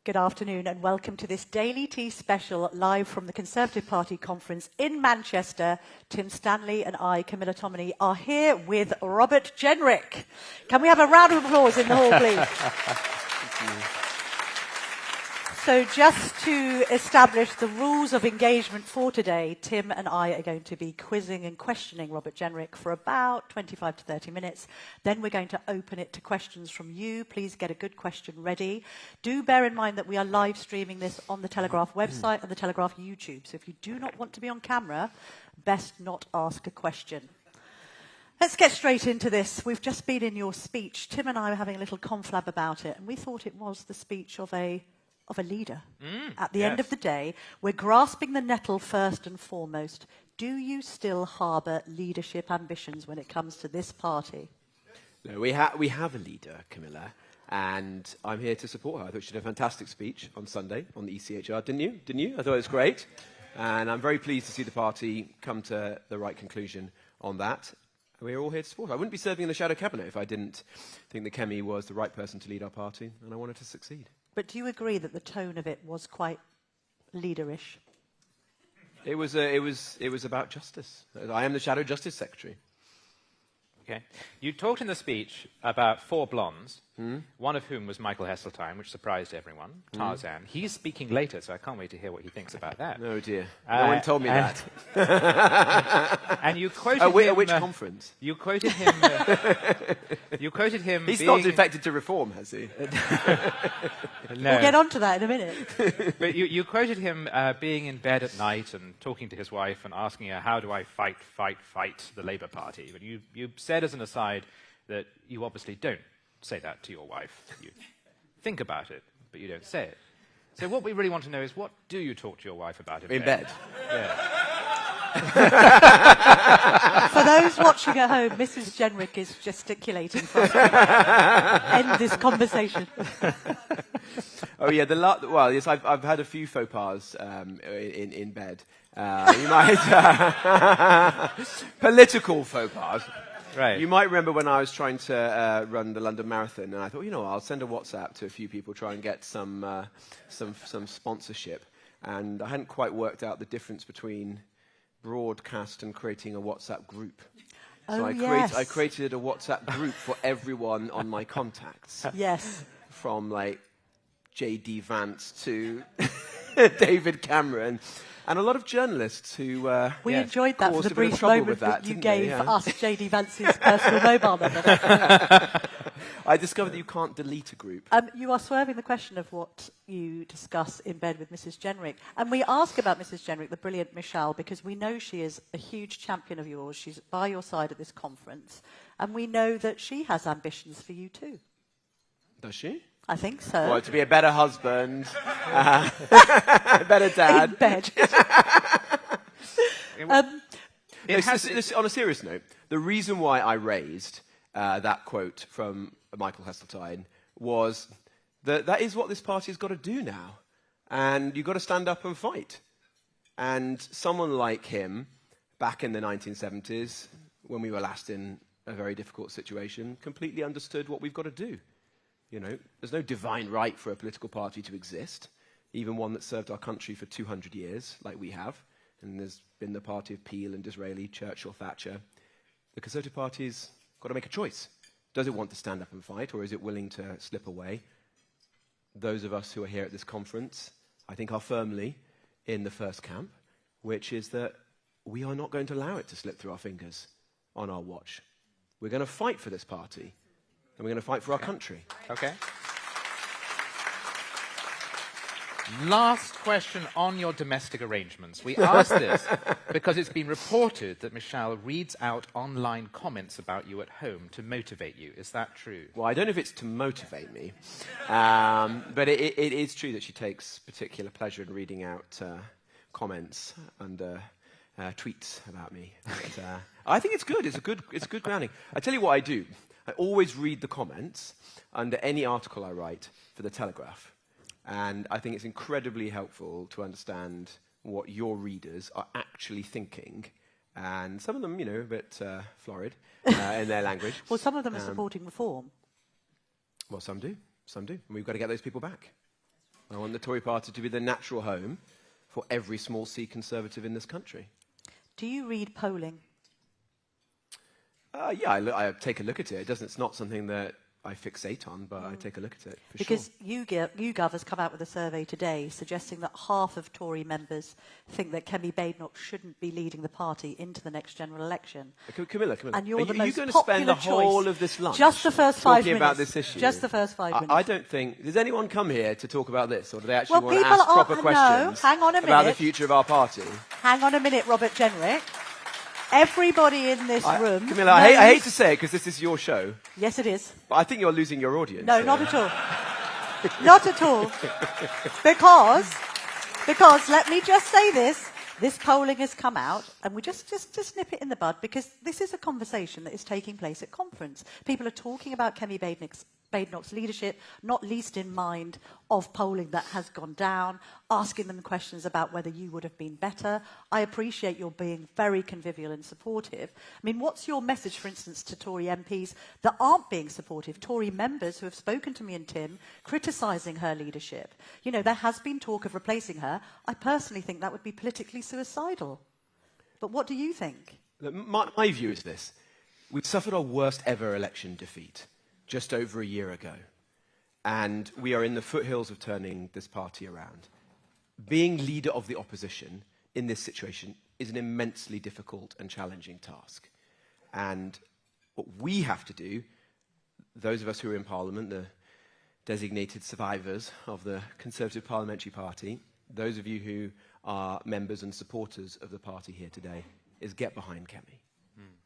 Good afternoon and welcome to this Daily Tea special live from the Conservative Party conference in Manchester. Tim Stanley and I, Camilla Tominey, are here with Robert Jenrick. Can we have a round of applause in the hall, please? Thank you. So just to establish the rules of engagement for today, Tim and I are going to be quizzing and questioning Robert Jenrick for about 25 to 30 minutes. Then we're going to open it to questions from you. Please get a good question ready. Do bear in mind that we are live streaming this on the Telegraph website and the Telegraph YouTube. So if you do not want to be on camera, best not ask a question. Let's get straight into this. We've just been in your speech. Tim and I were having a little conflab about it, and we thought it was the speech of a leader. At the end of the day, we're grasping the nettle first and foremost. Do you still harbour leadership ambitions when it comes to this party? No, we have a leader, Camilla, and I'm here to support her. I thought she did a fantastic speech on Sunday on the ECHR, didn't you? I thought it was great, and I'm very pleased to see the party come to the right conclusion on that. We're all here to support her. I wouldn't be serving in the shadow cabinet if I didn't think that Kemi was the right person to lead our party, and I wanted to succeed. But do you agree that the tone of it was quite leaderish? It was about justice. I am the Shadow Justice Secretary. Okay. You talked in the speech about four blondes, one of whom was Michael Heseltine, which surprised everyone, Tarzan. He's speaking later, so I can't wait to hear what he thinks about that. Oh, dear. No one told me that. And you quoted him... At which conference? You quoted him... you quoted him He's being... not defected to reform, has he? No. We'll get on to that in a minute. But you quoted him being in bed at night and talking to his wife and asking her, how do I fight the Labour Party? But you said as an aside that you obviously don't say that to your wife. You think about it, but you don't say it. So what we really want to know is, what do you talk to your wife about in bed? Yeah. For those watching at home, Mrs. Jenrick is gesticulating for us to end this conversation. Oh yeah, well, yes, I've had a few faux pas in bed. You might political faux pas. Right. You might remember when I was trying to run the London Marathon, and I thought, I'll send a WhatsApp to a few people, try and get some sponsorship, and I hadn't quite worked out the difference between broadcast and creating a WhatsApp group. So I created a WhatsApp group for everyone on my contacts. Yes. From like J.D. Vance to David Cameron. And a lot of journalists who we enjoyed that for the brief moment that you gave us J.D. Vance's personal mobile number. I discovered that you can't delete a group. You are swerving the question of what you discuss in bed with Mrs. Jenrick. And we ask about Mrs. Jenrick, the brilliant Michelle, because we know she is a huge champion of yours. She's by your side at this conference. And we know that she has ambitions for you too. Does she? I think so. Well, to be a better husband, a better dad. In bed. On a serious note, the reason why I raised that quote from Michael Heseltine was that is what this party has got to do now. And you've got to stand up and fight. And someone like him, back in the 1970s, when we were last in a very difficult situation, completely understood what we've got to do. There's no divine right for a political party to exist, even one that served our country for 200 years, like we have. And there's been the party of Peel and Disraeli, Churchill, Thatcher. The Conservative Party's got to make a choice. Does it want to stand up and fight, or is it willing to slip away? Those of us who are here at this conference, I think, are firmly in the first camp, which is that we are not going to allow it to slip through our fingers on our watch. We're going to fight for this party. And we're going to fight for our country. Okay. Last question on your domestic arrangements. We asked this because it's been reported that Michelle reads out online comments about you at home to motivate you. Is that true? Well, I don't know if it's to motivate me, but it is true that she takes particular pleasure in reading out comments and tweets about me. But, I think it's good. It's a good grounding. I tell you what I do. I always read the comments under any article I write for the Telegraph. And I think it's incredibly helpful to understand what your readers are actually thinking. And some of them, a bit florid in their language. Well, some of them are supporting reform. Well, some do. And we've got to get those people back. I want the Tory party to be the natural home for every small C Conservative in this country. Do you read polling? Yeah, I take a look at it. It's not something that I fixate on, but I take a look at it, for Because sure. YouGov has come out with a survey today suggesting that half of Tory members think that Kemi Badenoch shouldn't be leading the party into the next general election. Camilla. And you're the are most you going to popular spend the whole choice. of this lunch Just the first 5 talking minutes. about this issue? Just the first 5 minutes. I don't think... Does anyone come here to talk about this, or do they actually Well, want to people ask are- proper no, questions hang on a about the minute. future of our party? Hang on a minute, Robert Jenrick. Everybody in this room... Camilla, I hate to say it because this is your show, Yes, it is. but I think you're losing your audience. No, here. not at all. Not at all. Because let me just say this polling has come out, and we just nip it in the bud, because this is a conversation that is taking place at conference. People are talking about Kemi Badenoch's leadership, not least in mind of polling that has gone down, asking them questions about whether you would have been better. I appreciate your being very convivial and supportive. I mean, what's your message, for instance, to Tory MPs that aren't being supportive, Tory members who have spoken to me and Tim criticising her leadership? You know, there has been talk of replacing her. I personally think that would be politically suicidal. But what do you think? Look, my view is this. We've suffered our worst ever election defeat just over a year ago, and we are in the foothills of turning this party around. Being leader of the opposition in this situation is an immensely difficult and challenging task. And what we have to do, those of us who are in Parliament, the designated survivors of the Conservative Parliamentary Party, those of you who are members and supporters of the party here today, is get behind Kemi.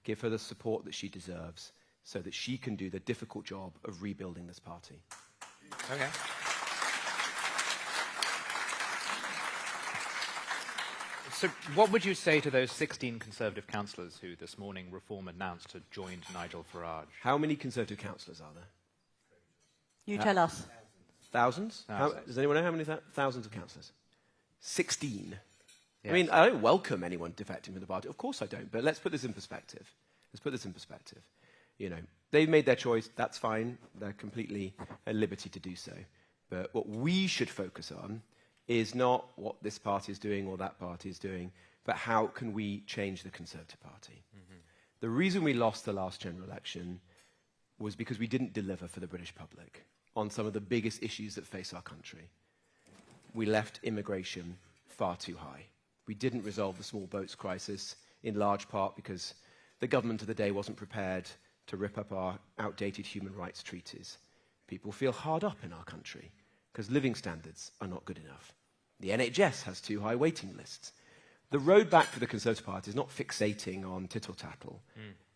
Give her the support that she deserves, so that she can do the difficult job of rebuilding this party. Okay. So what would you say to those 16 Conservative councillors who this morning Reform announced had joined Nigel Farage? How many Conservative councillors are there? You tell us. Thousands? Thousands. Does anyone know how many thousands of councillors? 16. Yes. I mean, I don't welcome anyone defecting from the party. Of course I don't, but let's put this in perspective. You know, they've made their choice, that's fine, they're completely at liberty to do so. But what we should focus on is not what this party is doing or that party is doing, but how can we change the Conservative Party. The reason we lost the last general election was because we didn't deliver for the British public on some of the biggest issues that face our country. We left immigration far too high. We didn't resolve the small boats crisis, in large part because the government of the day wasn't prepared to rip up our outdated human rights treaties. People feel hard up in our country because living standards are not good enough. The NHS has too high waiting lists. The road back for the Conservative Party is not fixating on tittle-tattle.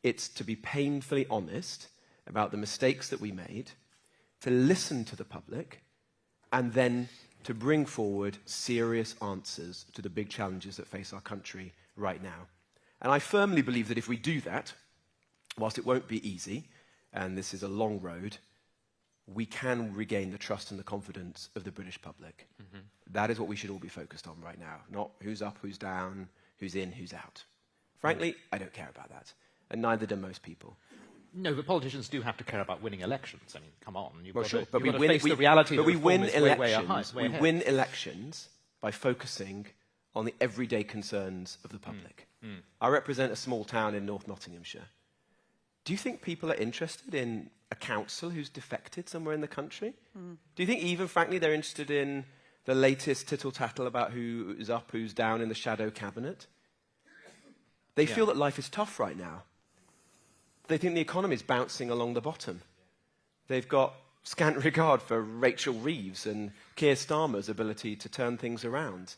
It's to be painfully honest about the mistakes that we made, to listen to the public, and then to bring forward serious answers to the big challenges that face our country right now. And I firmly believe that if we do that, whilst it won't be easy, and this is a long road, we can regain the trust and the confidence of the British public. That is what we should all be focused on right now, not who's up, who's down, who's in, who's out. Frankly, I don't care about that, and neither do most people. No, but politicians do have to care about winning elections. I mean, come on. You've got Sure, to, but you've we got to face the reality that reform is way ahead. We win elections by focusing on the everyday concerns of the public. I represent a small town in North Nottinghamshire. Do you think people are interested in a council who's defected somewhere in the country? Do you think even, frankly, they're interested in the latest tittle-tattle about who is up, who's down in the shadow cabinet? They feel that life is tough right now. They think the economy is bouncing along the bottom. They've got scant regard for Rachel Reeves and Keir Starmer's ability to turn things around.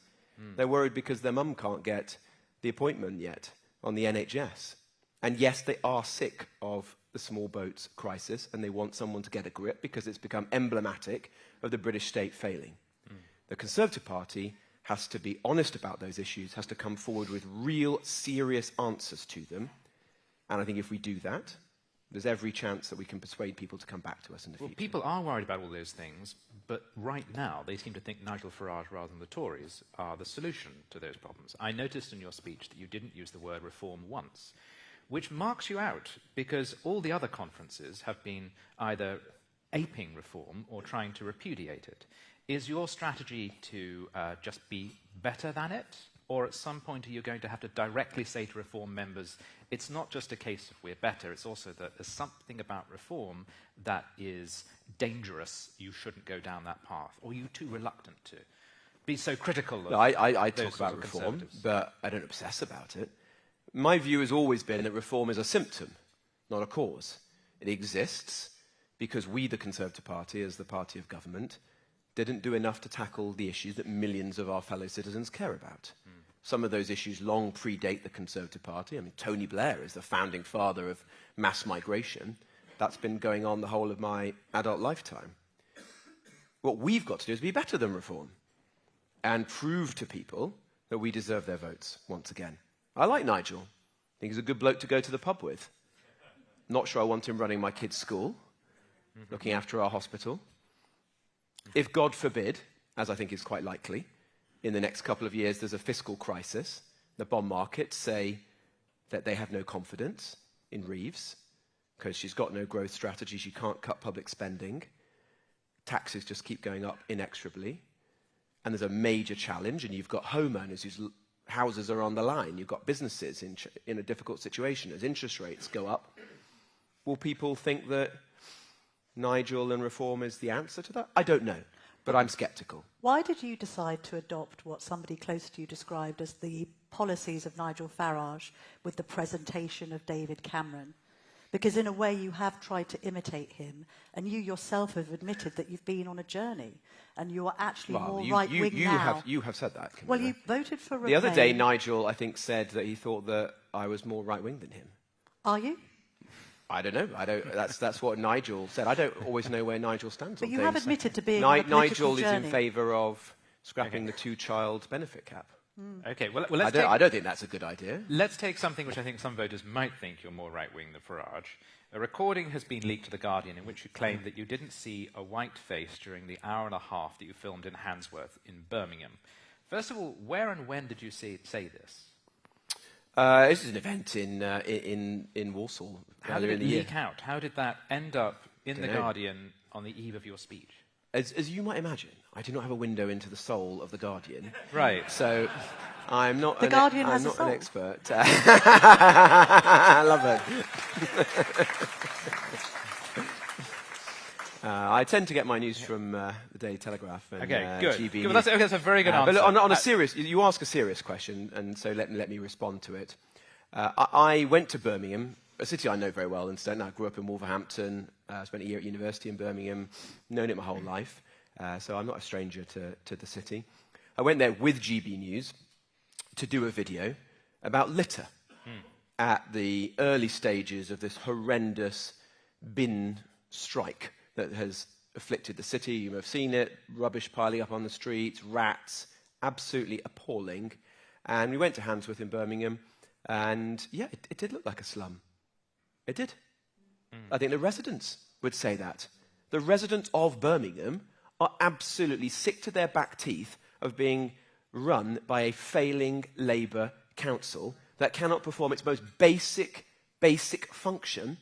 They're worried because their mum can't get the appointment yet on the NHS. And yes, they are sick of the small boats crisis, and they want someone to get a grip because it's become emblematic of the British state failing. The Conservative Party has to be honest about those issues, has to come forward with real, serious answers to them. And I think if we do that, there's every chance that we can persuade people to come back to us in the future. Well, people are worried about all those things, but right now they seem to think Nigel Farage rather than the Tories are the solution to those problems. I noticed in your speech that you didn't use the word reform once, which marks you out because all the other conferences have been either aping reform or trying to repudiate it. Is your strategy to just be better than it? Or at some point are you going to have to directly say to reform members, it's not just a case of we're better, it's also that there's something about reform that is dangerous, you shouldn't go down that path? Or are you too reluctant to be so critical of I those talk about sorts of reform, conservatives? but I don't obsess about it. My view has always been that reform is a symptom, not a cause. It exists because we, the Conservative Party, as the party of government, didn't do enough to tackle the issues that millions of our fellow citizens care about. Some of those issues long predate the Conservative Party. I mean, Tony Blair is the founding father of mass migration. That's been going on the whole of my adult lifetime. What we've got to do is be better than reform and prove to people that we deserve their votes once again. I like Nigel. I think he's a good bloke to go to the pub with. Not sure I want him running my kids' school, looking after our hospital. If, God forbid, as I think is quite likely, in the next couple of years there's a fiscal crisis, the bond markets say that they have no confidence in Reeves because she's got no growth strategy, she can't cut public spending, taxes just keep going up inexorably, and there's a major challenge, and you've got homeowners whose houses are on the line, you've got businesses in a difficult situation. As interest rates go up, will people think that Nigel and reform is the answer to that? I don't know, but I'm sceptical. Why did you decide to adopt what somebody close to you described as the policies of Nigel Farage with the presentation of David Cameron? Because in a way you have tried to imitate him, and you yourself have admitted that you've been on a journey, and you are actually more right-wing now. You have said that, Camilla. Well, you voted for Remain. The other day, Nigel, I think, said that he thought that I was more right-wing than him. Are you? I don't know. That's what Nigel said. I don't always know where Nigel stands on But you things. have admitted to being on a political Nigel journey. is in favour of scrapping the two-child benefit cap. Okay, well, I don't think that's a good idea. let's take something which I think some voters might think you're more right-wing than Farage. A recording has been leaked to The Guardian in which you claim that you didn't see a white face during the hour and a half that you filmed in Handsworth in Birmingham. First of all, where and when did you say this? This is an event in Walsall. How did it leak out? How did that end up in The Guardian on the eve of your speech? As you might imagine, I do not have a window into the soul of The Guardian. Right. So I'm not, The Guardian I'm has a not soul. an expert. I love it. I tend to get my news from the Daily Telegraph and Okay, good. GB. Good, well, that's a very good answer. But on a serious, you ask a serious question, and so let me respond to it. I went to Birmingham, a city I know very well, and I grew up in Wolverhampton, spent a year at university in Birmingham, known it my whole life, so I'm not a stranger to the city. I went there with GB News to do a video about litter at the early stages of this horrendous bin strike that has afflicted the city. You may have seen it, rubbish piling up on the streets, rats, absolutely appalling. And we went to Handsworth in Birmingham, and yeah, it did look like a slum. It did. I think the residents would say that. The residents of Birmingham are absolutely sick to their back teeth of being run by a failing Labour council that cannot perform its most basic function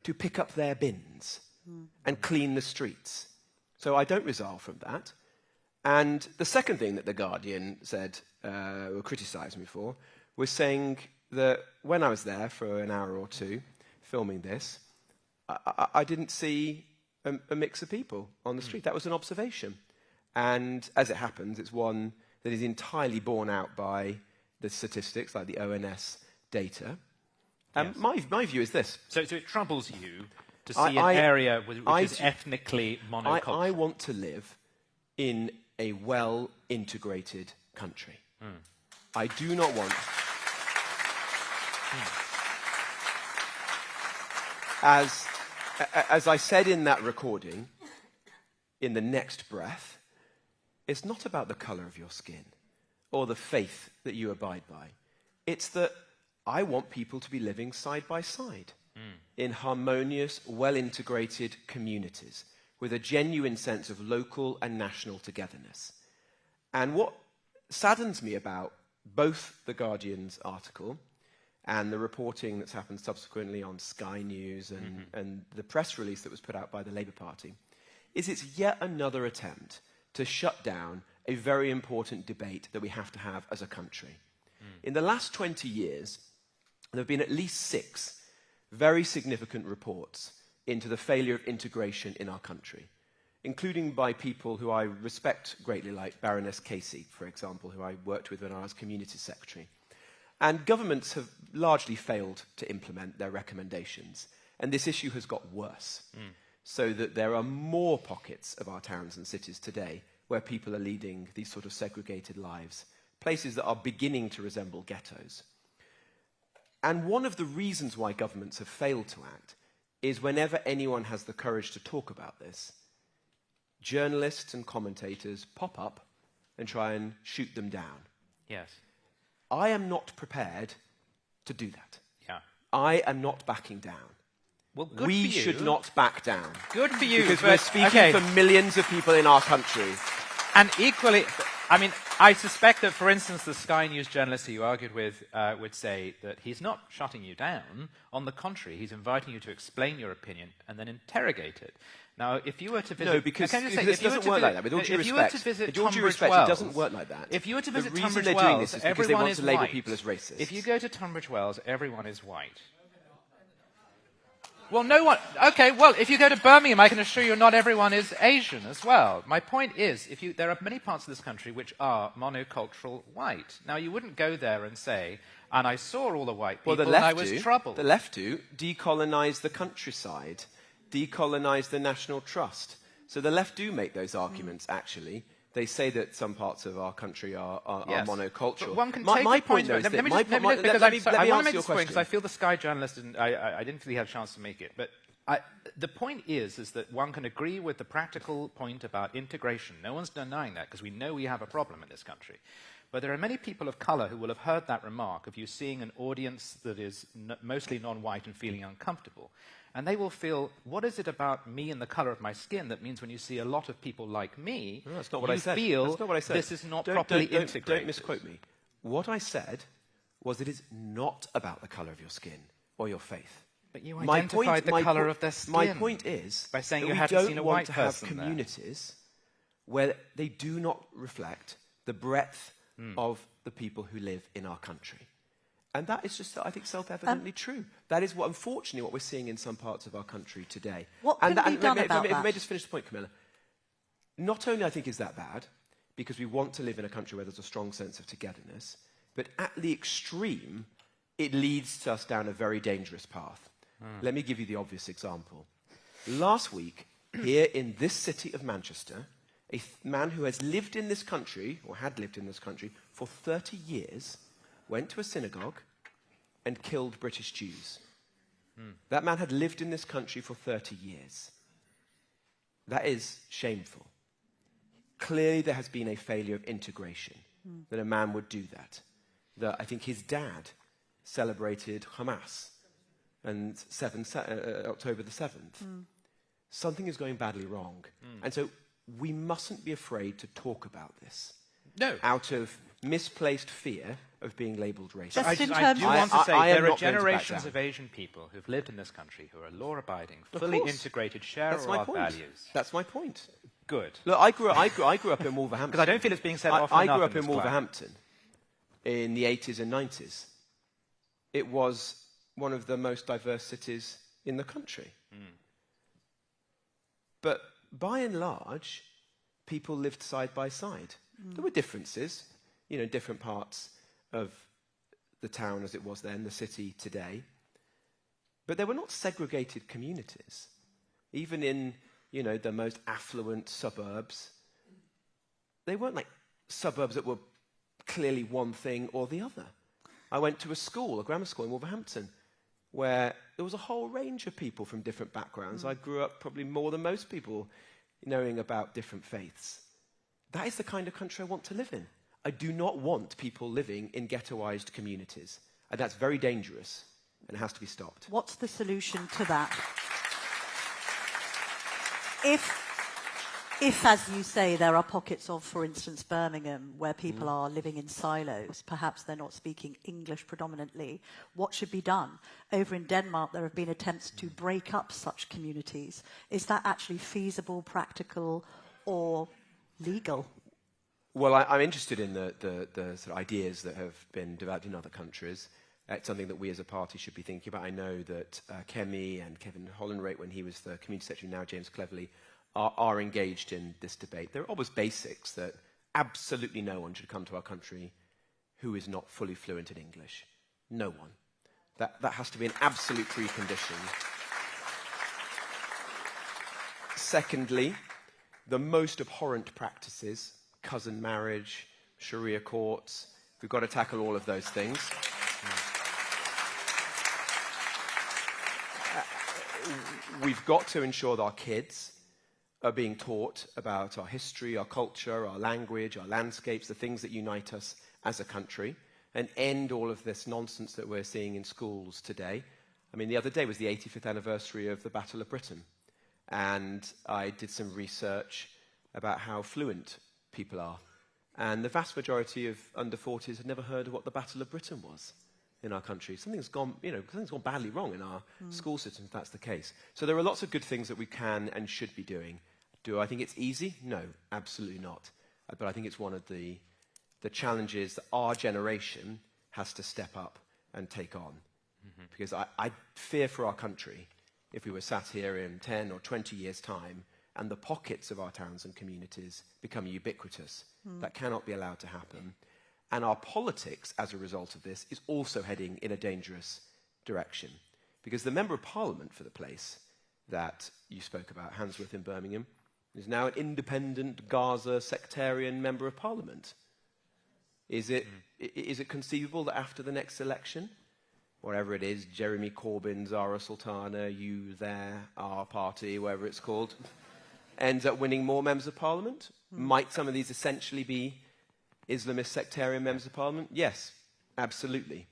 to pick up their bins and clean the streets. So I don't resile from that. And the second thing that The Guardian said, or criticised me for, was saying that when I was there for an hour or two filming this, I didn't see a mix of people on the street. That was an observation. And as it happens, it's one that is entirely borne out by the statistics, like the ONS data. Yes. My view is this. So it troubles you to see an area which is ethnically monocultural. I want to live in a well-integrated country. I do not want... As I said in that recording, in the next breath, it's not about the colour of your skin or the faith that you abide by. It's that I want people to be living side by side in harmonious, well-integrated communities with a genuine sense of local and national togetherness. And what saddens me about both The Guardian's article and the reporting that's happened subsequently on Sky News and the press release that was put out by the Labour Party, is it's yet another attempt to shut down a very important debate that we have to have as a country. In the last 20 years, there have been at least 6 very significant reports into the failure of integration in our country, including by people who I respect greatly, like Baroness Casey, for example, who I worked with when I was Community Secretary. And governments have largely failed to implement their recommendations, and this issue has got worse, so that there are more pockets of our towns and cities today where people are leading these sort of segregated lives, places that are beginning to resemble ghettos. And one of the reasons why governments have failed to act is whenever anyone has the courage to talk about this, journalists and commentators pop up and try and shoot them down. Yes. I am not prepared to do that. Yeah. I am not backing down. Well, good We for you. should not back down. Good for you. Because but, we're speaking for millions of people in our country. And equally, I mean, I suspect that, for instance, the Sky News journalist who you argued with would say that he's not shutting you down. On the contrary, he's inviting you to explain your opinion and then interrogate it. Now, if you were to visit... No, because it doesn't work like that. With all due respect, it doesn't work like that. If you were to visit the reason Tunbridge they're doing Wells, this is because they want to label people as racist. If you go to Tunbridge Wells, everyone is white. Well, no one... Okay, well, if you go to Birmingham, I can assure you not everyone is Asian as well. My point is, there are many parts of this country which are monocultural white. Now, you wouldn't go there and say, and I saw all the white people and I was troubled. The left do decolonise the countryside, decolonise the National Trust. So the left do make those arguments, actually. They say that some parts of our country are monocultural. But one can my take point, though, is that... I want to make this point, because I feel the Sky journalist, and I didn't feel he had a chance to make it. But the point is that one can agree with the practical point about integration. No one's denying that, because we know we have a problem in this country. But there are many people of colour who will have heard that remark of you seeing an audience that is mostly non-white and feeling uncomfortable. And they will feel, what is it about me and the colour of my skin that means when you see a lot of people like me, no, that's not what I said. Feel that's not what I said. This is not properly integrated? Don't misquote me. What I said was it is not about the colour of your skin or your faith. But you identified the colour of their skin. My point is by saying that you we hadn't seen a don't white want to have person communities where they do not reflect the breadth of the people who live in our country. And that is just, I think, self-evidently true. That is unfortunately, what we're seeing in some parts of our country today. What can be done about that? If I may just finish the point, Camilla. Not only, I think, is that bad, because we want to live in a country where there's a strong sense of togetherness, but at the extreme, it leads us down a very dangerous path. Let me give you the obvious example. Last week, here in this city of Manchester, a man who has lived in this country, or had lived in this country, for 30 years, went to a synagogue and killed British Jews. That man had lived in this country for 30 years. That is shameful. Clearly there has been a failure of integration, that a man would do that. That I think his dad celebrated Hamas and October the 7th. Something is going badly wrong. And so we mustn't be afraid to talk about this. No. Out of misplaced fear of being labelled racist. I do want to say there are generations of Asian people who've lived in this country who are law-abiding, fully integrated, share our values. That's my point. Good. Look, I grew up in Wolverhampton. Because I don't feel it's being said often I enough grew up in in Wolverhampton in the 80s and 90s. It was one of the most diverse cities in the country. But by and large, people lived side by side. There were differences, in different parts of the town as it was then, the city today. But they were not segregated communities. Even in, the most affluent suburbs, they weren't like suburbs that were clearly one thing or the other. I went to a grammar school in Wolverhampton, where there was a whole range of people from different backgrounds. I grew up probably more than most people knowing about different faiths. That is the kind of country I want to live in. I do not want people living in ghettoized communities. And that's very dangerous, and it has to be stopped. What's the solution to that? If, as you say, there are pockets of, for instance, Birmingham, where people are living in silos, perhaps they're not speaking English predominantly, what should be done? Over in Denmark, there have been attempts to break up such communities. Is that actually feasible, practical, or legal? Well, I'm interested in the sort of ideas that have been developed in other countries. It's something that we as a party should be thinking about. I know that Kemi and Kevin Hollenrate, when he was the Community Secretary, now James Cleverly, are engaged in this debate. There are always basics that absolutely no one should come to our country who is not fully fluent in English. No one. That has to be an absolute precondition. Secondly, the most abhorrent practices, cousin marriage, Sharia courts, we've got to tackle all of those things. We've got to ensure that our kids are being taught about our history, our culture, our language, our landscapes, the things that unite us as a country, and end all of this nonsense that we're seeing in schools today. I mean, the other day was the 85th anniversary of the Battle of Britain, and I did some research about how fluent people are. And the vast majority of under 40s had never heard of what the Battle of Britain was in our country. Something's gone badly wrong in our school system if that's the case. So there are lots of good things that we can and should be doing. Do I think it's easy? No, absolutely not. But I think it's one of the challenges that our generation has to step up and take on. Mm-hmm. Because I fear for our country if we were sat here in 10 or 20 years' time and the pockets of our towns and communities become ubiquitous. That cannot be allowed to happen. And our politics, as a result of this, is also heading in a dangerous direction. Because the Member of Parliament for the place that you spoke about, Handsworth in Birmingham, is now an independent Gaza sectarian Member of Parliament. Is it conceivable that after the next election, whatever it is, Jeremy Corbyn's Zara Sultana, you there, our party, whatever it's called, ends up winning more Members of Parliament? Might some of these essentially be Islamist sectarian Members of Parliament? Yes, absolutely.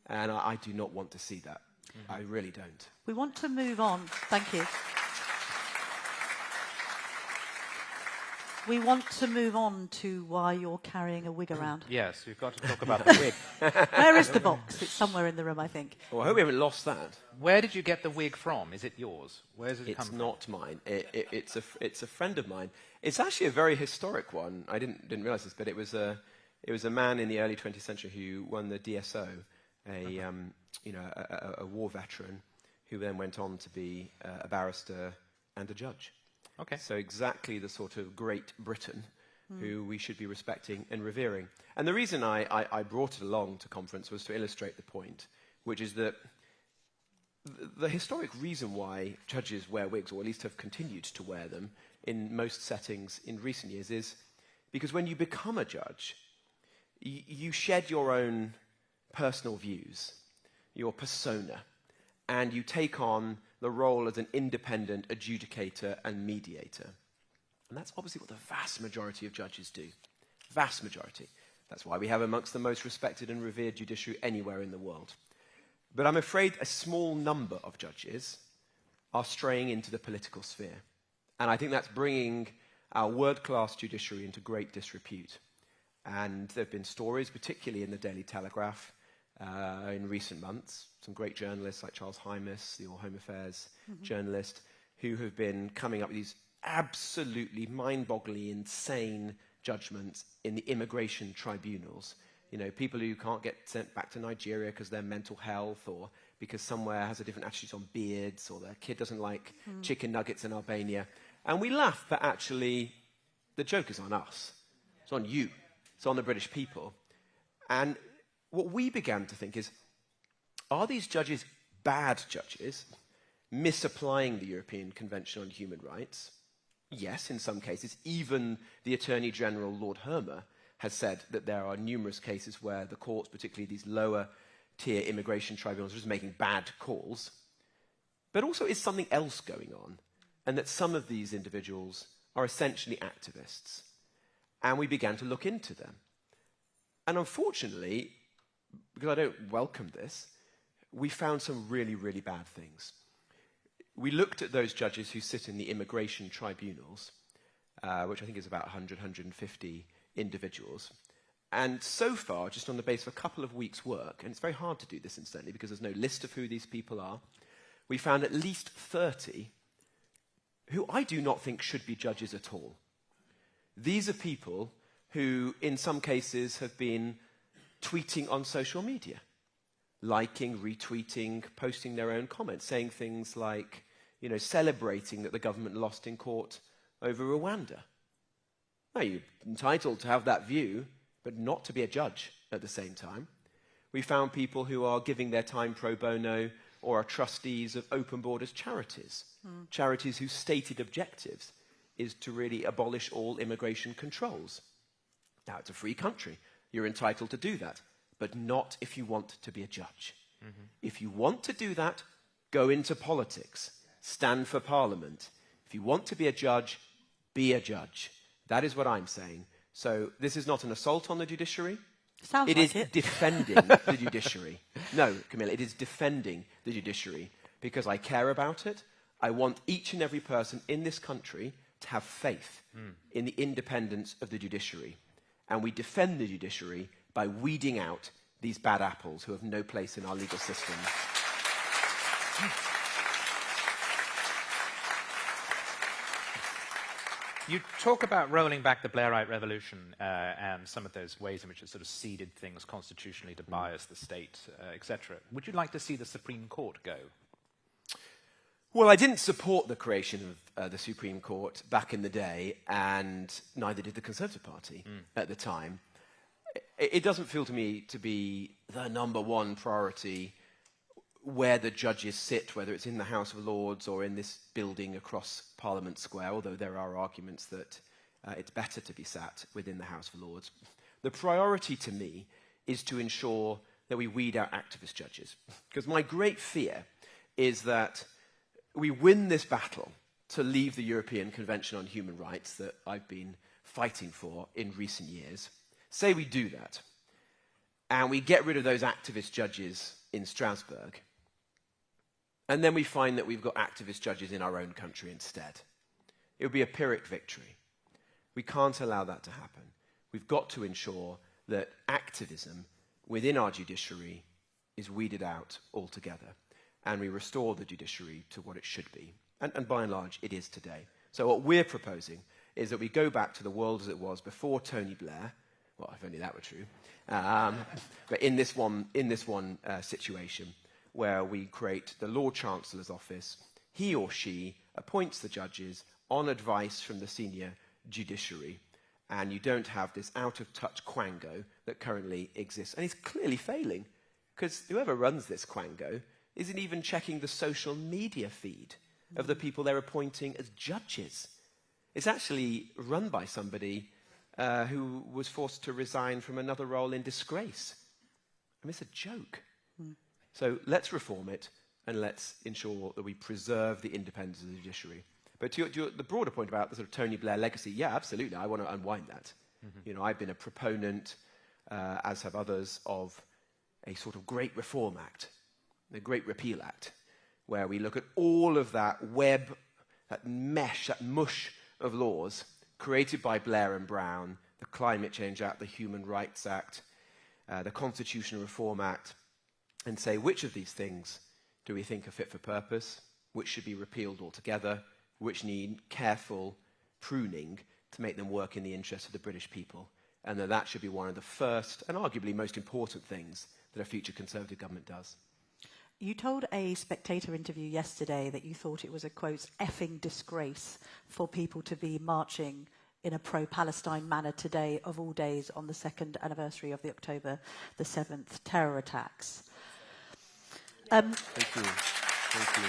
And I do not want to see that. I really don't. We want to move on. Thank you. We want to move on to why you're carrying a wig around. Yes, we've got to talk about the wig. Where is the box? It's somewhere in the room, I think. Well, I hope we haven't lost that. Where did you get the wig from? Is it yours? Where does it come from? It's not mine. It's a friend of mine. It's actually a very historic one. I didn't realise this, but it was a man in the early 20th century who won the DSO, a war veteran, who then went on to be a barrister and a judge. Okay. So exactly the sort of Great Britain who we should be respecting and revering. And the reason I brought it along to conference was to illustrate the point, which is that the historic reason why judges wear wigs, or at least have continued to wear them in most settings in recent years, is because when you become a judge, you shed your own personal views, your persona, and you take on the role as an independent adjudicator and mediator. And that's obviously what the vast majority of judges do. Vast majority. That's why we have amongst the most respected and revered judiciary anywhere in the world. But I'm afraid a small number of judges are straying into the political sphere. And I think that's bringing our world-class judiciary into great disrepute. And there have been stories, particularly in the Daily Telegraph, in recent months, some great journalists like Charles Hymas, the Home Affairs journalist, who have been coming up with these absolutely mind-bogglingly insane judgments in the immigration tribunals. You know, people who can't get sent back to Nigeria because of their mental health, or because somewhere has a different attitude on beards, or their kid doesn't like chicken nuggets in Albania. And we laugh, but actually the joke is on us. It's on you. It's on the British people. And what we began to think is, are these judges bad judges, misapplying the European Convention on Human Rights? Yes, in some cases. Even the Attorney General, Lord Hermer, has said that there are numerous cases where the courts, particularly these lower-tier immigration tribunals, are just making bad calls. But also, is something else going on? And that some of these individuals are essentially activists. And we began to look into them. And unfortunately, because I don't welcome this, we found some really, really bad things. We looked at those judges who sit in the immigration tribunals, which I think is about 100, 150 individuals. And so far, just on the basis of a couple of weeks' work, and it's very hard to do this incidentally because there's no list of who these people are, we found at least 30 who I do not think should be judges at all. These are people who, in some cases, have been tweeting on social media, liking, retweeting, posting their own comments, saying things like, celebrating that the government lost in court over Rwanda. Now, you're entitled to have that view, but not to be a judge at the same time. We found people who are giving their time pro bono or are trustees of Open Borders charities, charities whose stated objectives is to really abolish all immigration controls. Now, it's a free country. You're entitled to do that, but not if you want to be a judge. Mm-hmm. If you want to do that, go into politics, stand for parliament. If you want to be a judge, be a judge. That is what I'm saying. So this is not an assault on the judiciary. It is defending the judiciary. No, Camilla, it is defending the judiciary because I care about it. I want each and every person in this country to have faith in the independence of the judiciary. And we defend the judiciary by weeding out these bad apples who have no place in our legal system. You talk about rolling back the Blairite Revolution and some of those ways in which it sort of seeded things constitutionally to bias the state, etc. Would you like to see the Supreme Court go? Well, I didn't support the creation of the Supreme Court back in the day, and neither did the Conservative Party at the time. It doesn't feel to me to be the number one priority where the judges sit, whether it's in the House of Lords or in this building across Parliament Square, although there are arguments that it's better to be sat within the House of Lords. The priority to me is to ensure that we weed out activist judges. Because my great fear is that we win this battle to leave the European Convention on Human Rights that I've been fighting for in recent years. Say we do that, and we get rid of those activist judges in Strasbourg, and then we find that we've got activist judges in our own country instead. It would be a Pyrrhic victory. We can't allow that to happen. We've got to ensure that activism within our judiciary is weeded out altogether, and we restore the judiciary to what it should be. And by and large, it is today. So what we're proposing is that we go back to the world as it was before Tony Blair. Well, if only that were true. But in this one situation, where we create the Lord Chancellor's office, he or she appoints the judges on advice from the senior judiciary, and you don't have this out-of-touch quango that currently exists. And it's clearly failing, because whoever runs this quango isn't even checking the social media feed of the people they're appointing as judges. It's actually run by somebody who was forced to resign from another role in disgrace. I mean, it's a joke. So let's reform it, and let's ensure that we preserve the independence of the judiciary. But to the broader point about the sort of Tony Blair legacy, yeah, absolutely, I want to unwind that. Mm-hmm. I've been a proponent, as have others, of a sort of Great Reform Act, the Great Repeal Act, where we look at all of that web, that mesh, that mush of laws created by Blair and Brown, the Climate Change Act, the Human Rights Act, the Constitutional Reform Act, and say which of these things do we think are fit for purpose, which should be repealed altogether, which need careful pruning to make them work in the interest of the British people, and that should be one of the first and arguably most important things that a future Conservative government does. You told a Spectator interview yesterday that you thought it was a, quote, effing disgrace for people to be marching in a pro-Palestine manner today, of all days, on the second anniversary of the October the 7th terror attacks. Thank you. Thank you.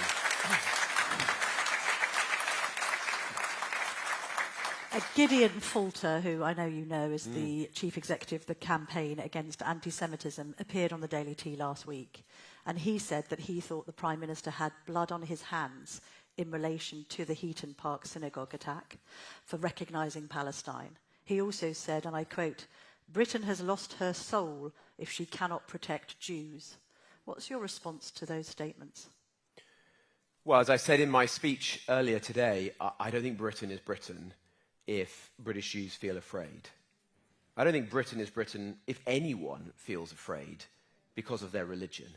Gideon Falter, who I know you know is the chief executive of the Campaign Against Anti-Semitism, appeared on the Daily Tea last week. And he said that he thought the Prime Minister had blood on his hands in relation to the Heaton Park synagogue attack for recognising Palestine. He also said, and I quote, "Britain has lost her soul if she cannot protect Jews." What's your response to those statements? Well, as I said in my speech earlier today, I don't think Britain is Britain if British Jews feel afraid. I don't think Britain is Britain if anyone feels afraid because of their religion.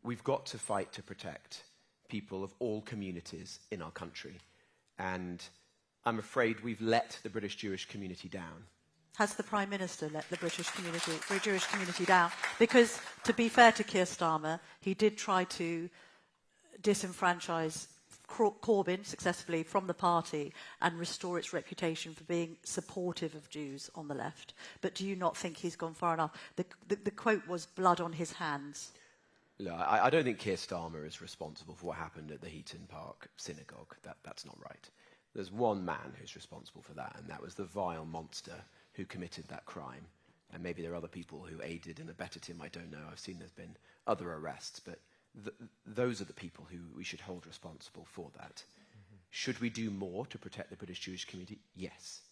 We've got to fight to protect people of all communities in our country. And I'm afraid we've let the British Jewish community down. Has the Prime Minister let the Jewish community down? Because, to be fair to Keir Starmer, he did try to disenfranchise Corbyn successfully from the party and restore its reputation for being supportive of Jews on the left. But do you not think he's gone far enough? The quote was blood on his hands. No, I don't think Keir Starmer is responsible for what happened at the Heaton Park synagogue. That's not right. There's one man who's responsible for that, and that was the vile monster who committed that crime. And maybe there are other people who aided and abetted him. I don't know. I've seen there's been other arrests, but those are the people who we should hold responsible for that. Mm-hmm. Should we do more to protect the British Jewish community? Yes.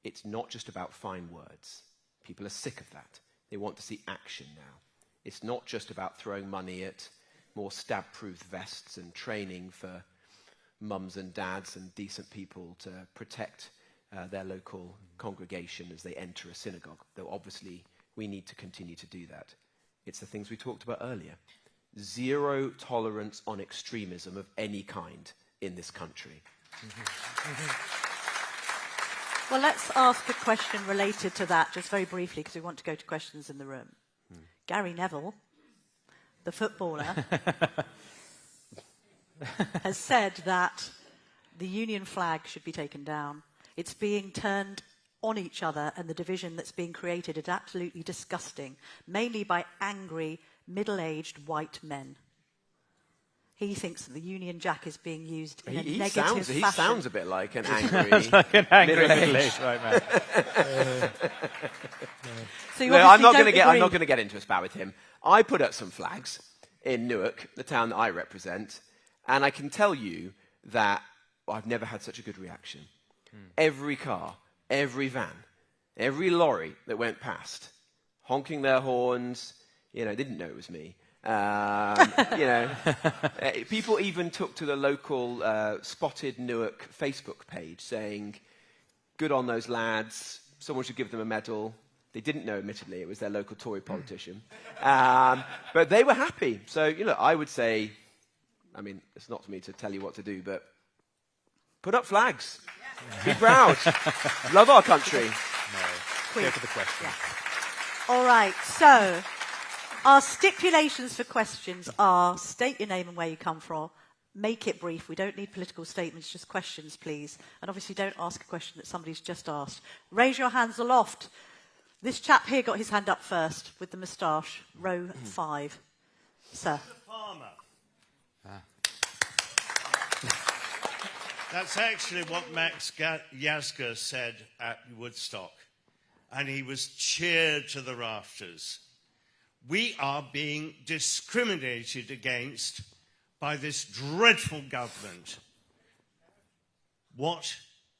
It's not just about fine words. People are sick of that. They want to see action now. It's not just about throwing money at more stab-proof vests and training for mums and dads and decent people to protect their local congregation as they enter a synagogue, though obviously we need to continue to do that. It's the things we talked about earlier. Zero tolerance on extremism of any kind in this country. Well, let's ask a question related to that, just very briefly, because we want to go to questions in the room. Gary Neville, the footballer, has said that the Union flag should be taken down. It's being turned on each other, and the division that's being created is absolutely disgusting, mainly by angry, middle-aged white men. He thinks that the Union Jack is being used in a negative fashion. He sounds a bit like an angry, middle-aged white man. So no, I'm not going to get into a spat with him. I put up some flags in Newark, the town that I represent, and I can tell you that I've never had such a good reaction. Every car, every van, every lorry that went past, honking their horns, didn't know it was me. People even took to the local Spotted Newark Facebook page saying, good on those lads, someone should give them a medal. They didn't know, admittedly, it was their local Tory politician. But they were happy. So, I would say, it's not for me to tell you what to do, but put up flags. Be proud. Love our country. No. Go for the question. Yeah. All right, so our stipulations for questions are state your name and where you come from. Make it brief. We don't need political statements, just questions, please. And obviously don't ask a question that somebody's just asked. Raise your hands aloft. This chap here got his hand up first with the moustache, row 5. Sir. The farmer. That's actually what Max Yasgur said at Woodstock, and he was cheered to the rafters. We are being discriminated against by this dreadful government. What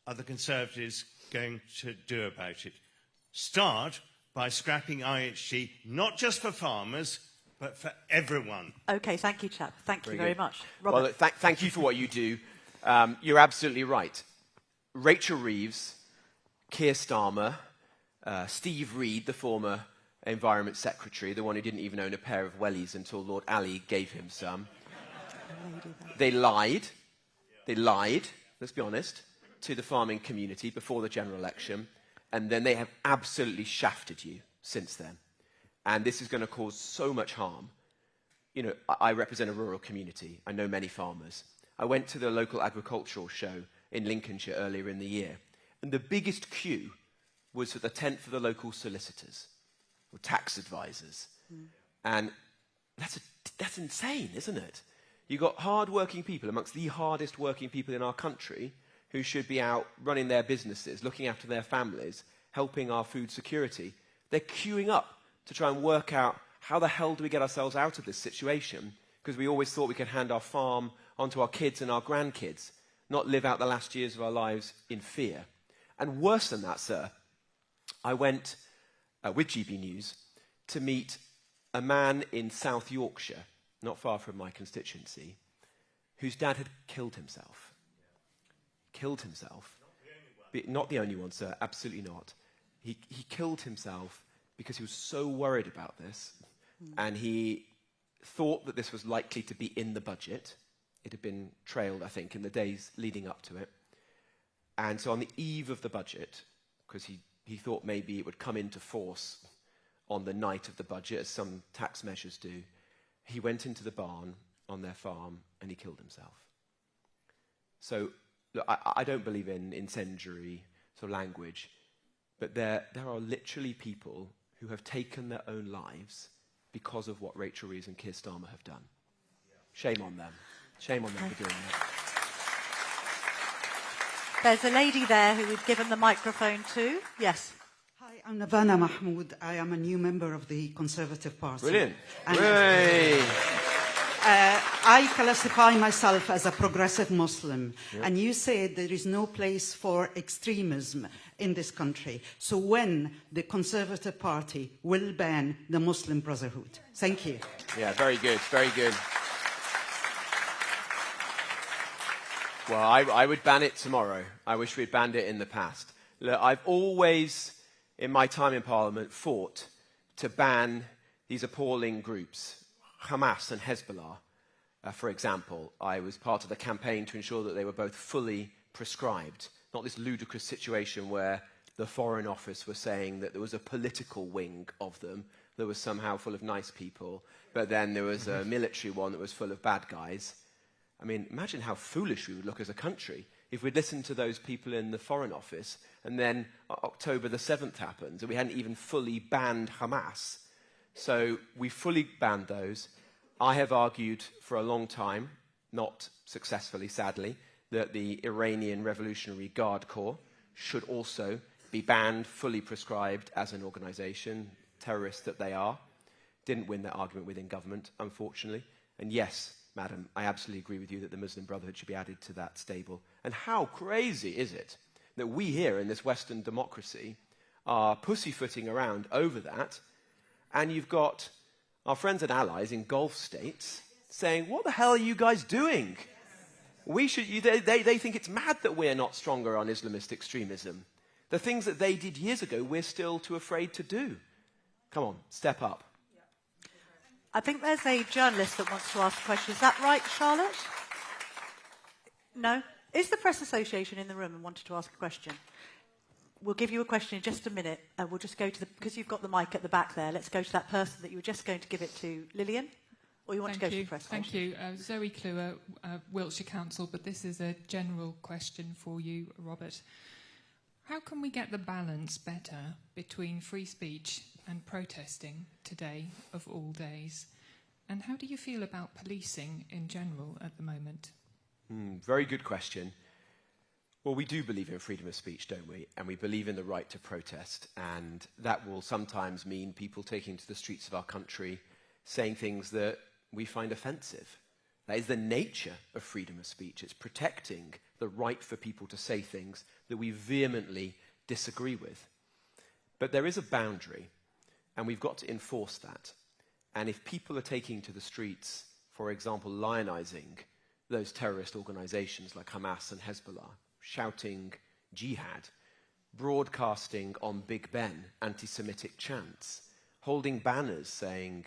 are the Conservatives going to do about it? Start by scrapping IHG, not just for farmers, but for everyone. OK, thank you, chap. Thank you very much. Robert. Well, thank you for what you do. You're absolutely right. Rachel Reeves, Keir Starmer, Steve Reed, the former Environment Secretary, the one who didn't even own a pair of wellies until Lord Ali gave him some. They lied, let's be honest, to the farming community before the general election, and then they have absolutely shafted you since then. And this is going to cause so much harm. I represent a rural community. I know many farmers. I went to the local agricultural show in Lincolnshire earlier in the year, and the biggest queue was for the tent for the local solicitors or tax advisors. And that's insane, isn't it? You've got hard-working people, amongst the hardest working people in our country, who should be out running their businesses, looking after their families, helping our food security. They're queuing up to try and work out how the hell do we get ourselves out of this situation, because we always thought we could hand our farm onto our kids and our grandkids, not live out the last years of our lives in fear. And worse than that, sir, I went with GB News to meet a man in South Yorkshire, not far from my constituency, whose dad had killed himself. Not the only one, sir, absolutely not. He killed himself because he was so worried about this, and he thought that this was likely to be in the budget. It had been trailed, I think, in the days leading up to it. And so on the eve of the budget, because he thought maybe it would come into force on the night of the budget, as some tax measures do, he went into the barn on their farm and he killed himself. So, look, I don't believe in incendiary sort of language, but there are literally people who have taken their own lives because of what Rachel Reeves and Keir Starmer have done. Shame on them. Shame on them for doing that. There's a lady there who we've given the microphone to. Yes. Hi, I'm Navana Mahmood. I am a new member of the Conservative Party. Brilliant. And, I classify myself as a progressive Muslim, and you said there is no place for extremism in this country. So when the Conservative Party will ban the Muslim Brotherhood? Thank you. Yeah, very good, very good. Well, I would ban it tomorrow. I wish we'd banned it in the past. Look, I've always, in my time in Parliament, fought to ban these appalling groups, Hamas and Hezbollah. For example, I was part of the campaign to ensure that they were both fully prescribed, not this ludicrous situation where the Foreign Office was saying that there was a political wing of them that was somehow full of nice people, but then there was a military one that was full of bad guys. I mean, imagine how foolish we would look as a country if we'd listened to those people in the Foreign Office and then October the 7th happened and we hadn't even fully banned Hamas. So we fully banned those. I have argued for a long time, not successfully, sadly, that the Iranian Revolutionary Guard Corps should also be banned, fully prescribed as an organization, terrorists that they are. Didn't win that argument within government, unfortunately. And yes, Madam, I absolutely agree with you that the Muslim Brotherhood should be added to that stable. And how crazy is it that we here in this Western democracy are pussyfooting around over that, and you've got our friends and allies in Gulf states saying, what the hell are you guys doing? They think it's mad that we're not stronger on Islamist extremism. The things that they did years ago, we're still too afraid to do. Come on, step up. I think there's a journalist that wants to ask a question. Is that right, Charlotte? No? Is the Press Association in the room and wanted to ask a question? We'll give you a question in just a minute. We'll just go to because you've got the mic at the back there, let's go to that person that you were just going to give it to. Lillian? Or you want to go to the Press Thank you. Zoe Kluwer, Wiltshire Council, but this is a general question for you, Robert. How can we get the balance better between free speech and protesting today, of all days? And how do you feel about policing in general at the moment? Very good question. Well, we do believe in freedom of speech, don't we? And we believe in the right to protest. And that will sometimes mean people taking to the streets of our country saying things that we find offensive. That is the nature of freedom of speech. It's protecting the right for people to say things that we vehemently disagree with. But there is a boundary, and we've got to enforce that. And if people are taking to the streets, for example, lionizing those terrorist organizations like Hamas and Hezbollah, shouting jihad, broadcasting on Big Ben anti-Semitic chants, holding banners saying,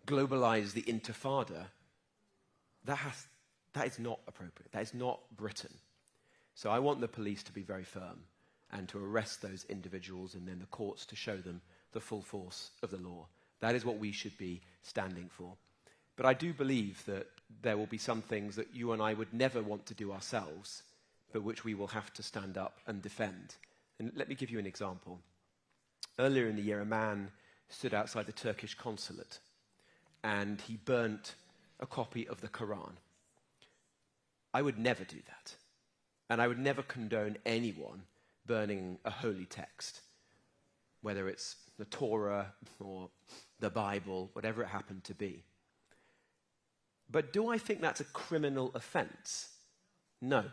globalize the intifada, that is not appropriate. That is not Britain. So I want the police to be very firm and to arrest those individuals and then the courts to show them the full force of the law. That is what we should be standing for. But I do believe that there will be some things that you and I would never want to do ourselves, but which we will have to stand up and defend. And let me give you an example. Earlier in the year, a man stood outside the Turkish consulate and he burnt a copy of the Quran. I would never do that. And I would never condone anyone burning a holy text, whether it's the Torah or the Bible, whatever it happened to be. But do I think that's a criminal offense? No.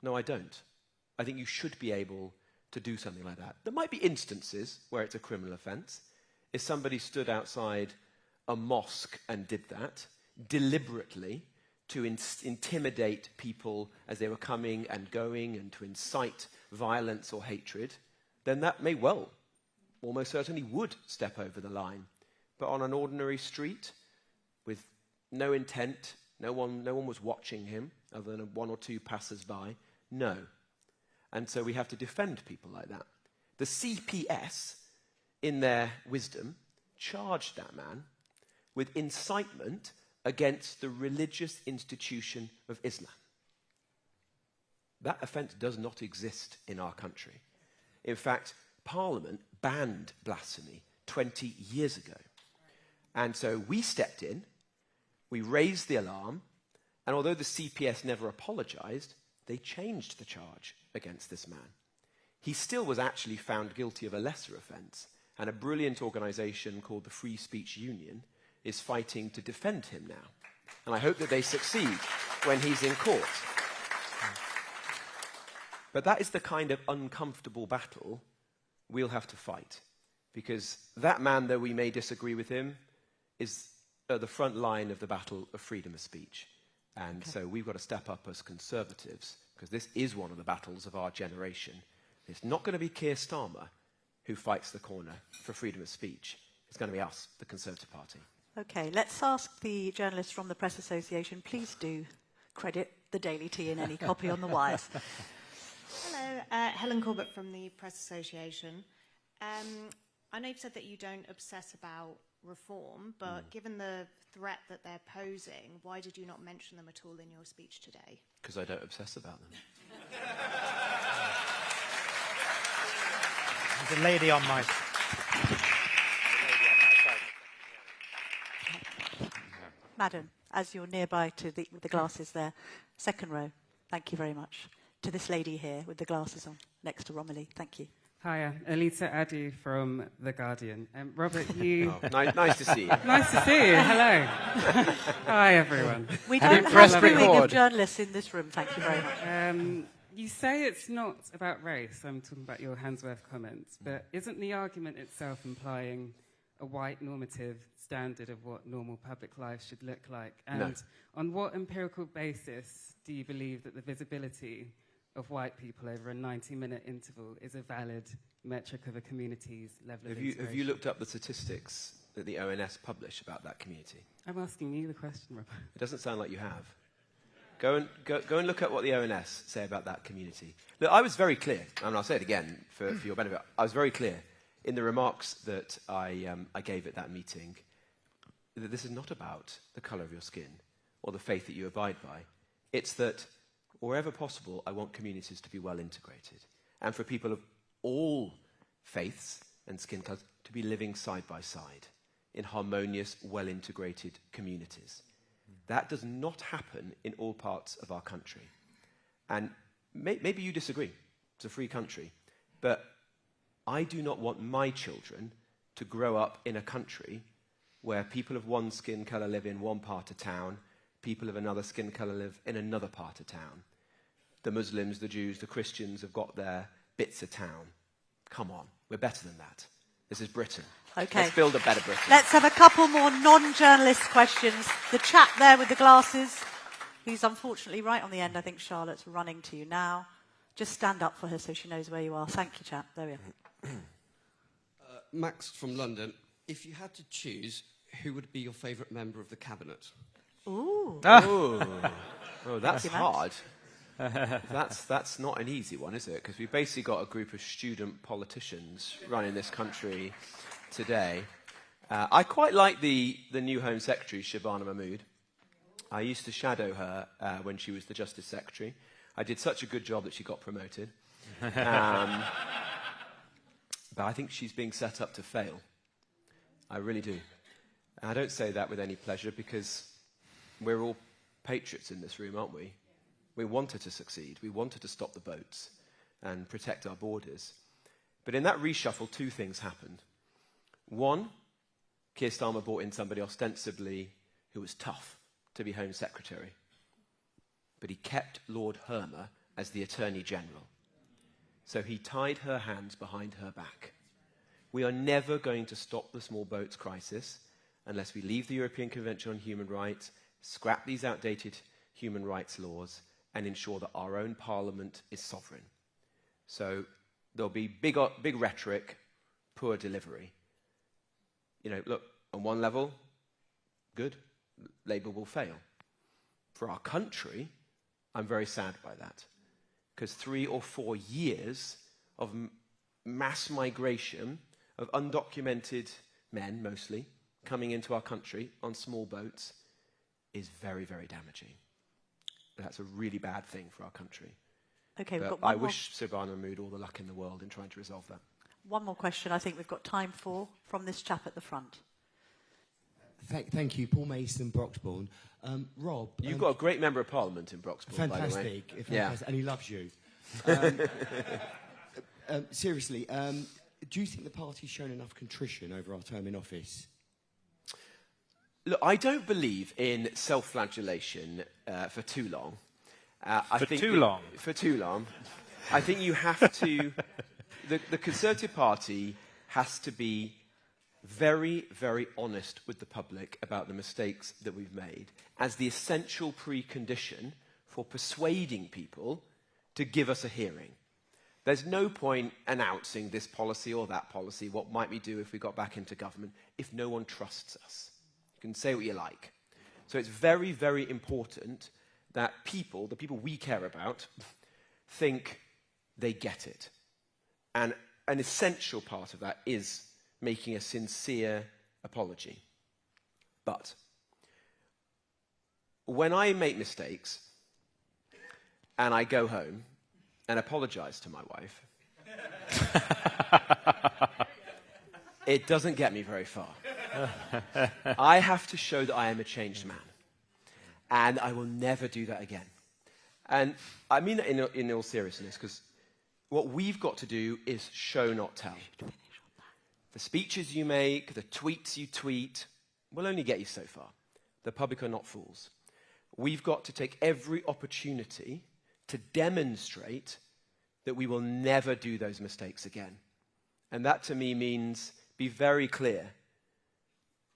No, I don't. I think you should be able to do something like that. There might be instances where it's a criminal offense. If somebody stood outside a mosque and did that deliberately to intimidate people as they were coming and going and to incite violence or hatred, then that may well, almost certainly would step over the line. But on an ordinary street with no intent, no one was watching him other than one or two passers-by, no. And so we have to defend people like that. The CPS, in their wisdom, charged that man with incitement against the religious institution of Islam. That offence does not exist in our country. In fact, Parliament banned blasphemy 20 years ago. And so we stepped in, we raised the alarm, and although the CPS never apologised, they changed the charge against this man. He still was actually found guilty of a lesser offence, and a brilliant organisation called the Free Speech Union is fighting to defend him now. And I hope that they succeed when he's in court. But that is the kind of uncomfortable battle we'll have to fight. Because that man, though we may disagree with him, is at the front line of the battle of freedom of speech. And so we've got to step up as Conservatives, because this is one of the battles of our generation. It's not going to be Keir Starmer who fights the corner for freedom of speech. It's going to be us, the Conservative Party. Okay, let's ask the journalists from the Press Association. Please do credit the Daily Tea in any copy on the wires. Hello, Helen Corbett from the Press Association. I know you've said that you don't obsess about reform, but given the threat that they're posing, why did you not mention them at all in your speech today? Because I don't obsess about them. There's a lady on my... Madam, as you're nearby to the glasses there, second row, thank you very much. To this lady here with the glasses on, next to Romilly, thank you. Hiya, Elisa Addy from The Guardian. Robert, you... Nice to see you. Nice to see you, hello. Hi, everyone. We don't have press screwing record? of journalists in this room, thank you very much. You say it's not about race, I'm talking about your Handsworth comments, but isn't the argument itself implying a white normative standard of what normal public life should look like? And No. On what empirical basis do you believe that the visibility of white people over a 90-minute interval is a valid metric of a community's level of integration? Have you looked up the statistics that the ONS publish about that community? I'm asking you the question, Robert. It doesn't sound like you have. Go and look at what the ONS say about that community. Look, I was very clear, and I'll say it again for your benefit. I was very clear in the remarks that I gave at that meeting that this is not about the colour of your skin or the faith that you abide by. It's that wherever possible, I want communities to be well integrated, and for people of all faiths and skin colours to be living side by side in harmonious, well-integrated communities. That does not happen in all parts of our country. And maybe you disagree. It's a free country. But I do not want my children to grow up in a country where people of one skin colour live in one part of town, people of another skin colour live in another part of town. The Muslims, the Jews, the Christians have got their bits of town. Come on, we're better than that. This is Britain. Okay. Let's build a better Britain. Let's have a couple more non-journalist questions. The chap there with the glasses, he's unfortunately right on the end. I think Charlotte's running to you now. Just stand up for her so she knows where you are. Thank you, chap. There we are. Max from London. If you had to choose, who would be your favourite member of the cabinet? Ooh. Oh, that's Thank you, Max. hard. That's not an easy one, is it? Because we've basically got a group of student politicians running this country today. I quite like the new Home Secretary, Shabana Mahmood. I used to shadow her when she was the Justice Secretary. I did such a good job that she got promoted. But I think she's being set up to fail. I really do. And I don't say that with any pleasure because we're all patriots in this room, aren't we? We want her to succeed. We want her to stop the boats and protect our borders. But in that reshuffle, two things happened. One, Keir Starmer brought in somebody ostensibly who was tough to be Home Secretary. But he kept Lord Hermer as the Attorney General. So he tied her hands behind her back. We are never going to stop the small boats crisis unless we leave the European Convention on Human Rights, scrap these outdated human rights laws and ensure that our own parliament is sovereign. So there'll be big rhetoric, poor delivery. You know, look, on one level, good, Labour will fail. For our country, I'm very sad by that, because 3 or 4 years of mass migration of undocumented men, mostly, coming into our country on small boats is very, very damaging. That's a really bad thing for our country. Okay, we've But got I wish Silvana Mahmood all the luck in the world in trying to resolve that. one more question I think we've got time for from this chap at the front. Thank you, Paul Mason, Broxbourne. Rob... You've got a great member of Parliament in Broxbourne, by the way. Fantastic, and he loves you. Seriously, do you think the party's shown enough contrition over our term in office? Look, I don't believe in self-flagellation for too long. For too long? I think you have to... the Conservative Party has to be very, very honest with the public about the mistakes that we've made as the essential precondition for persuading people to give us a hearing. There's no point announcing this policy or that policy, what might we do if we got back into government, if no one trusts us. You can say what you like. So it's very, very important that people, the people we care about, think they get it. And an essential part of that is making a sincere apology. But when I make mistakes and I go home and apologize to my wife, it doesn't get me very far. I have to show that I am a changed man. And I will never do that again. And I mean that in all seriousness, because what we've got to do is show, not tell. The speeches you make, the tweets you tweet, will only get you so far. The public are not fools. We've got to take every opportunity to demonstrate that we will never do those mistakes again. And that to me means be very clear.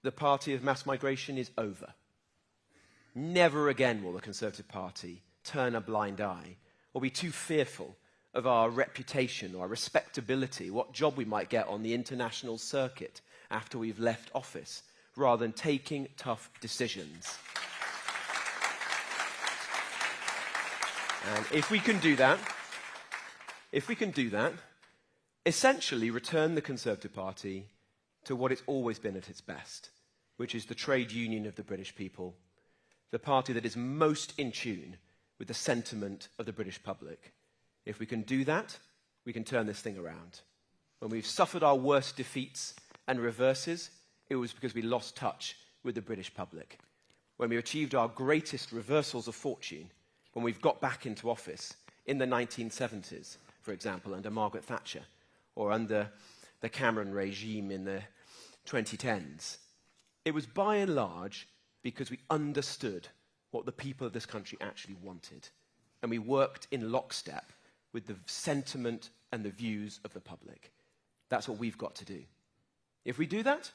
The party of mass migration is over. Never again will the Conservative Party turn a blind eye or be too fearful of our reputation or our respectability, what job we might get on the international circuit after we've left office, rather than taking tough decisions. And if we can do that, essentially return the Conservative Party to what it's always been at its best, which is the trade union of the British people, the party that is most in tune with the sentiment of the British public. If we can do that, we can turn this thing around. When we've suffered our worst defeats and reverses, it was because we lost touch with the British public. When we achieved our greatest reversals of fortune, when we've got back into office in the 1970s, for example, under Margaret Thatcher, or under the Cameron regime in the 2010s, it was by and large because we understood what the people of this country actually wanted. And we worked in lockstep with the sentiment and the views of the public. That's what we've got to do. If we do that,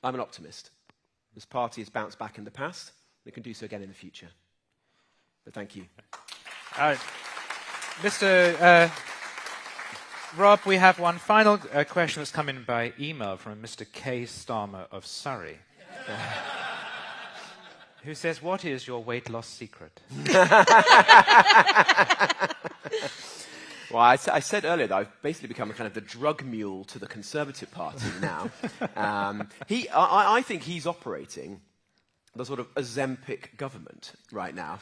I'm an optimist. This party has bounced back in the past. We can do so again in the future. But thank you. Mr. Rob, we have one final question that's come in by email from Mr. K. Starmer of Surrey, who says, what is your weight loss secret? Well, I said earlier that I've basically become a kind of the drug mule to the Conservative Party now. I think he's operating the sort of Ozempic government right now,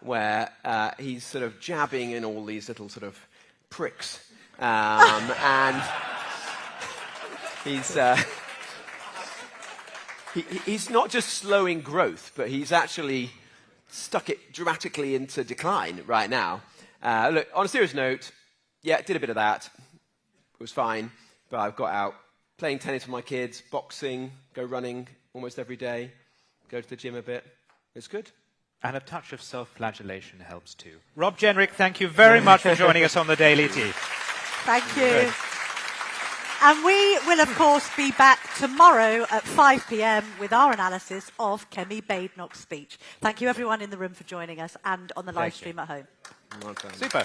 where he's sort of jabbing in all these little sort of pricks. And he's not just slowing growth, but he's actually stuck it dramatically into decline right now. Look, on a serious note, yeah, did a bit of that. It was fine, but I've got out playing tennis with my kids, boxing, go running almost every day, go to the gym a bit. It's good. And a touch of self-flagellation helps too. Rob Jenrick, thank you very much for joining us on the Daily Tea. Thank you. And we will, of course, be back tomorrow at 5 p.m. with our analysis of Kemi Badenoch's speech. Thank you, everyone in the room, for joining us and on the live stream at home. Well done. Super.